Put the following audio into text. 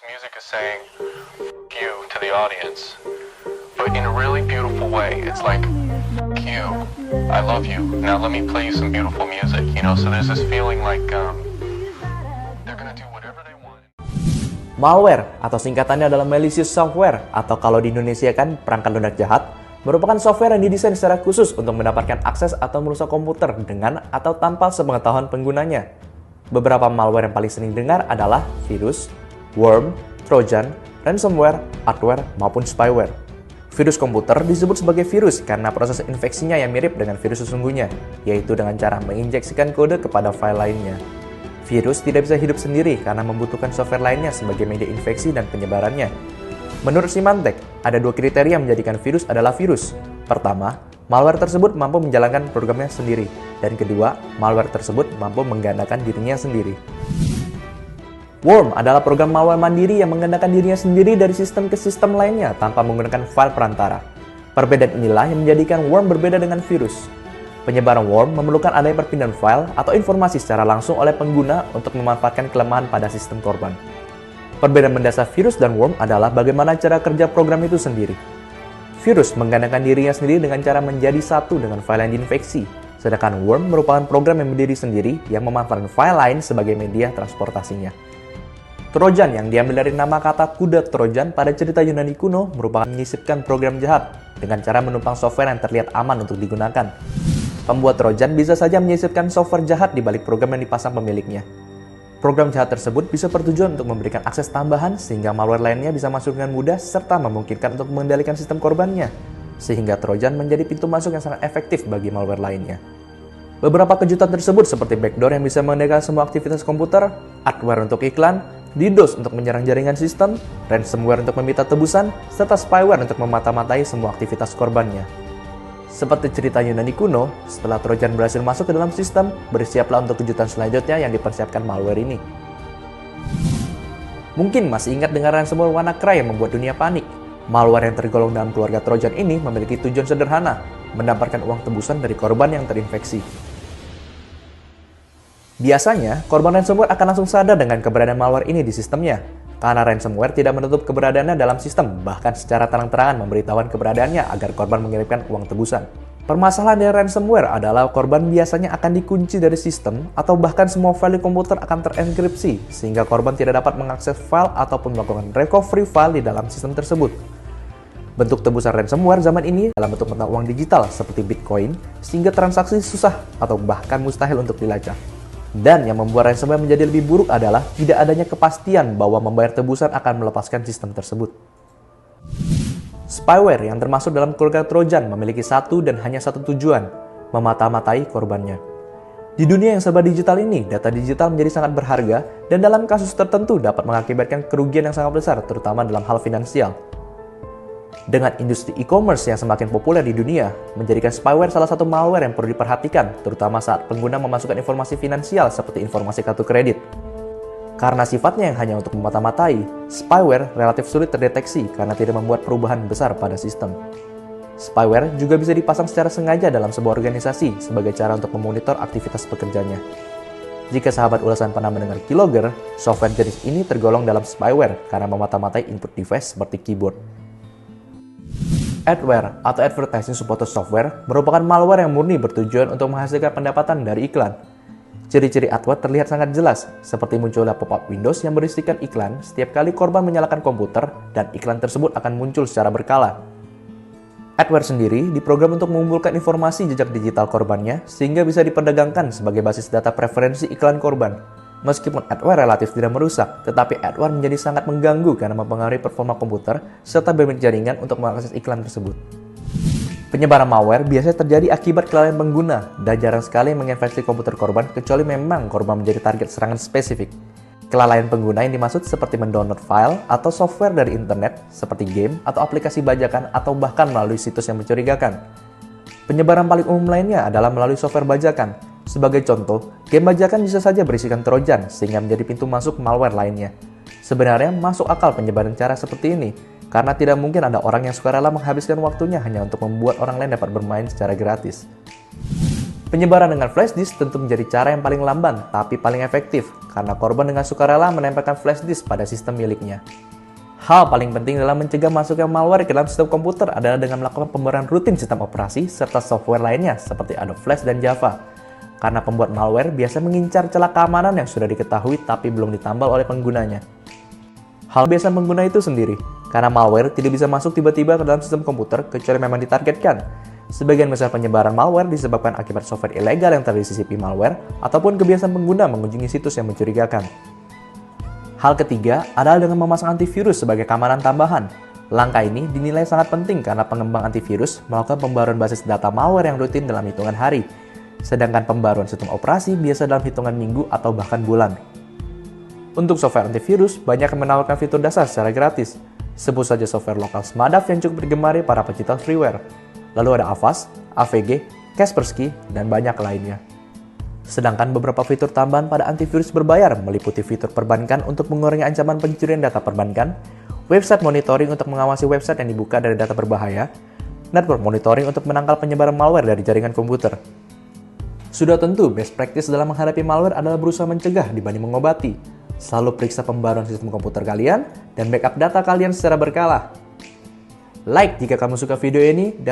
music is saying you to the audience, but in a really beautiful way. It's like, you, I love you. Now let me play you some beautiful music. So there's this feeling like they're gonna do whatever they want. Malware atau singkatannya adalah malicious software atau kalau di Indonesia kan perangkat lunak jahat, merupakan software yang didesain secara khusus untuk mendapatkan akses atau merusak komputer dengan atau tanpa sepengetahuan penggunanya. Beberapa malware yang paling sering dengar adalah virus, worm, trojan, ransomware, adware, maupun spyware. Virus komputer disebut sebagai virus karena proses infeksinya yang mirip dengan virus sesungguhnya, yaitu dengan cara menginjeksikan kode kepada file lainnya. Virus tidak bisa hidup sendiri karena membutuhkan software lainnya sebagai media infeksi dan penyebarannya. Menurut Symantec, ada dua kriteria menjadikan virus adalah virus. Pertama, malware tersebut mampu menjalankan programnya sendiri. Dan kedua, malware tersebut mampu menggandakan dirinya sendiri. Worm adalah program malware mandiri yang menggandakan dirinya sendiri dari sistem ke sistem lainnya tanpa menggunakan file perantara. Perbedaan inilah yang menjadikan worm berbeda dengan virus. Penyebaran worm memerlukan adanya perpindahan file atau informasi secara langsung oleh pengguna untuk memanfaatkan kelemahan pada sistem korban. Perbedaan mendasar virus dan worm adalah bagaimana cara kerja program itu sendiri. Virus menggandakan dirinya sendiri dengan cara menjadi satu dengan file yang diinfeksi, sedangkan worm merupakan program yang berdiri sendiri yang memanfaatkan file lain sebagai media transportasinya. Trojan yang diambil dari nama kata kuda Trojan pada cerita Yunani kuno merupakan menyisipkan program jahat dengan cara menumpang software yang terlihat aman untuk digunakan. Pembuat Trojan bisa saja menyisipkan software jahat di balik program yang dipasang pemiliknya. Program jahat tersebut bisa bertujuan untuk memberikan akses tambahan sehingga malware lainnya bisa masuk dengan mudah serta memungkinkan untuk mengendalikan sistem korbannya, sehingga Trojan menjadi pintu masuk yang sangat efektif bagi malware lainnya. Beberapa kejutan tersebut seperti backdoor yang bisa mengendalikan semua aktivitas komputer, adware untuk iklan, DDoS untuk menyerang jaringan sistem, ransomware untuk meminta tebusan, serta spyware untuk memata-matai semua aktivitas korbannya. Seperti cerita Yunani kuno, setelah Trojan berhasil masuk ke dalam sistem, bersiaplah untuk kejutan selanjutnya yang dipersiapkan malware ini. Mungkin masih ingat dengan ransomware WannaCry yang membuat dunia panik. Malware yang tergolong dalam keluarga Trojan ini memiliki tujuan sederhana, mendapatkan uang tebusan dari korban yang terinfeksi. Biasanya, korban ransomware akan langsung sadar dengan keberadaan malware ini di sistemnya, karena ransomware tidak menutup keberadaannya dalam sistem, bahkan secara terang-terangan memberitahuan keberadaannya agar korban mengirimkan uang tebusan. Permasalahan dari ransomware adalah korban biasanya akan dikunci dari sistem, atau bahkan semua file di komputer akan terenkripsi, sehingga korban tidak dapat mengakses file ataupun melakukan recovery file di dalam sistem tersebut. Bentuk tebusan ransomware zaman ini dalam bentuk mata uang digital seperti Bitcoin, sehingga transaksi susah atau bahkan mustahil untuk dilacak. Dan yang membuat ransomware menjadi lebih buruk adalah tidak adanya kepastian bahwa membayar tebusan akan melepaskan sistem tersebut. Spyware yang termasuk dalam keluarga Trojan memiliki satu dan hanya satu tujuan, memata-matai korbannya. Di dunia yang serba digital ini, data digital menjadi sangat berharga dan dalam kasus tertentu dapat mengakibatkan kerugian yang sangat besar, terutama dalam hal finansial. Dengan industri e-commerce yang semakin populer di dunia, menjadikan spyware salah satu malware yang perlu diperhatikan, terutama saat pengguna memasukkan informasi finansial seperti informasi kartu kredit. Karena sifatnya yang hanya untuk memata-matai, spyware relatif sulit terdeteksi karena tidak membuat perubahan besar pada sistem. Spyware juga bisa dipasang secara sengaja dalam sebuah organisasi sebagai cara untuk memonitor aktivitas pekerjanya. Jika sahabat ulasan pernah mendengar keylogger, software jenis ini tergolong dalam spyware karena memata-matai input device seperti keyboard. Adware atau Advertising Supported Software merupakan malware yang murni bertujuan untuk menghasilkan pendapatan dari iklan. Ciri-ciri adware terlihat sangat jelas, seperti munculnya pop-up Windows yang berisikan iklan setiap kali korban menyalakan komputer dan iklan tersebut akan muncul secara berkala. Adware sendiri diprogram untuk mengumpulkan informasi jejak digital korbannya sehingga bisa diperdagangkan sebagai basis data preferensi iklan korban. Meskipun adware relatif tidak merusak, tetapi adware menjadi sangat mengganggu karena mempengaruhi performa komputer serta bandwidth jaringan untuk mengakses iklan tersebut. Penyebaran malware biasanya terjadi akibat kelalaian pengguna dan jarang sekali menginfeksi komputer korban kecuali memang korban menjadi target serangan spesifik. Kelalaian pengguna yang dimaksud seperti mendownload file atau software dari internet seperti game atau aplikasi bajakan atau bahkan melalui situs yang mencurigakan. Penyebaran paling umum lainnya adalah melalui software bajakan. Sebagai contoh, game bajakan bisa saja berisikan trojan sehingga menjadi pintu masuk malware lainnya. Sebenarnya masuk akal penyebaran cara seperti ini, karena tidak mungkin ada orang yang sukarela menghabiskan waktunya hanya untuk membuat orang lain dapat bermain secara gratis. Penyebaran dengan flash disk tentu menjadi cara yang paling lamban, tapi paling efektif, karena korban dengan sukarela menempelkan flash disk pada sistem miliknya. Hal paling penting dalam mencegah masuknya malware ke dalam sistem komputer adalah dengan melakukan pembaruan rutin sistem operasi serta software lainnya seperti Adobe Flash dan Java. Karena pembuat malware biasa mengincar celah keamanan yang sudah diketahui tapi belum ditambal oleh penggunanya. Hal biasa pengguna itu sendiri, karena malware tidak bisa masuk tiba-tiba ke dalam sistem komputer kecuali memang ditargetkan. Sebagian besar penyebaran malware disebabkan akibat software ilegal yang tersisipi malware ataupun kebiasaan pengguna mengunjungi situs yang mencurigakan. Hal ketiga adalah dengan memasang antivirus sebagai keamanan tambahan. Langkah ini dinilai sangat penting karena pengembang antivirus melakukan pembaruan basis data malware yang rutin dalam hitungan hari, sedangkan pembaruan sistem operasi biasa dalam hitungan minggu atau bahkan bulan. Untuk software antivirus, banyak yang menawarkan fitur dasar secara gratis. Sebut saja software lokal Smadaf yang cukup digemari para pecinta freeware. Lalu ada Avast, AVG, Kaspersky, dan banyak lainnya. Sedangkan beberapa fitur tambahan pada antivirus berbayar meliputi fitur perbankan untuk mengurangi ancaman pencurian data perbankan, website monitoring untuk mengawasi website yang dibuka dari data berbahaya, network monitoring untuk menangkal penyebaran malware dari jaringan komputer. Sudah tentu, best practice dalam menghadapi malware adalah berusaha mencegah dibanding mengobati. Selalu periksa pembaruan sistem komputer kalian dan backup data kalian secara berkala. Like jika kamu suka video ini, dan